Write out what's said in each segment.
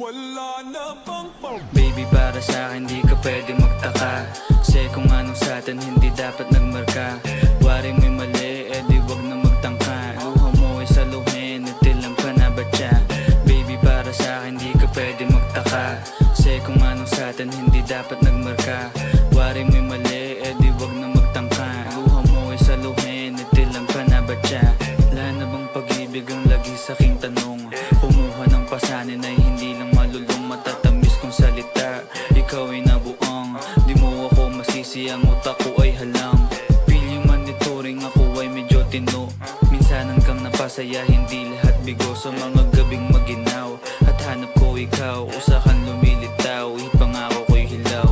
wala na bang Baby, para sa akin di ka pwede magtaka, kasi kung anong sa atin hindi dapat nagmarka. Wari mo'y mali, di wag na magtangka. Luha mo ay saluhin, itilang ka na ba siya? Baby, para sa akin di ka pwede magtaka, kasi kung anong sa atin hindi dapat nagmarka. Wari mo'y mali, di wag na magtangka. Luha mo ay saluhin, itilang ka na ba siya? Wala na bang pag-ibig ang lagi sa aking tanong? Kumuha ng pasanin ay hindi lang malulong, matatamis kong salita. Ikaw ay nabuang, di mo ako masisi, ang utak ko ay halang. Feeling monitoring, ako ay medyo tino. Minsanan kang napasaya, hindi lahat bigo. Sa mga gabing maginaw, at hanap ko ikaw, usakan lumilitaw, ipangako ko'y hilaw.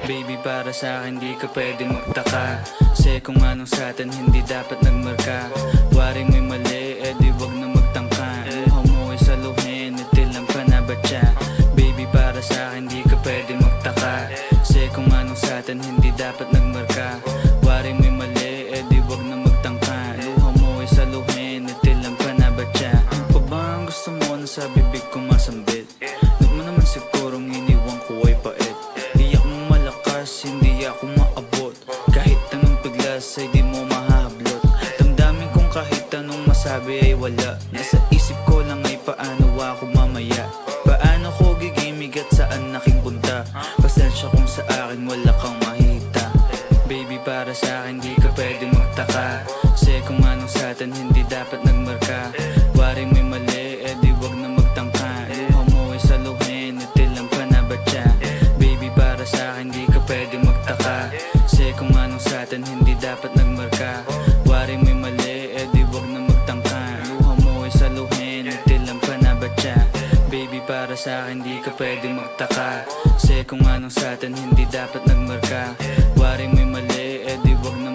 Baby, para sa akin di ka pwede magtaka, kasi kung anong sa atin hindi dapat nagmarka. Wari mo'y mali, di wag na magtangka. Luha mo ay saluhin, itilang ka na ba siya? Baby, para sa akin di ka pwede magtaka, kasi kung anong sa atin hindi dapat nagmarka. Wari mo'y mali, di wag na magtangka. Luha mo ay saluhin, itilang ka na ba siya? Pa ba ang gusto mo na sa bibig ko masambit? Huwag mo naman sigurong iniwan ko ay pait. Hindi ako maabot, kahit anong piglas ay di mo mahahablot. Damdamin kong kahit anong masabi ay wala. Nasa isip ko lang ay paano ako mamaya, paano ko gigimig at saan aking punta. Pasensya kung sa akin wala kang mahita. Baby, para sa akin di ka pwede magtaka, kasi kung anong sa atin hindi dapat nagmarka. Wari mo'y mali, di wag na magtangka. Luha mo ay saluhin, itilang ka na ba siya? Baby, para sa akin di ka pwede magtaka, kasi kung anong sa atin hindi dapat nagmarka. Wari mo'y mali, di wag na magtangka. Luha mo ay saluhin, itilang ka na ba siya? Baby, para sa akin di ka pwede magtaka, kasi kung anong sa atin hindi dapat nagmarka. Wari mo'y mali, di wag na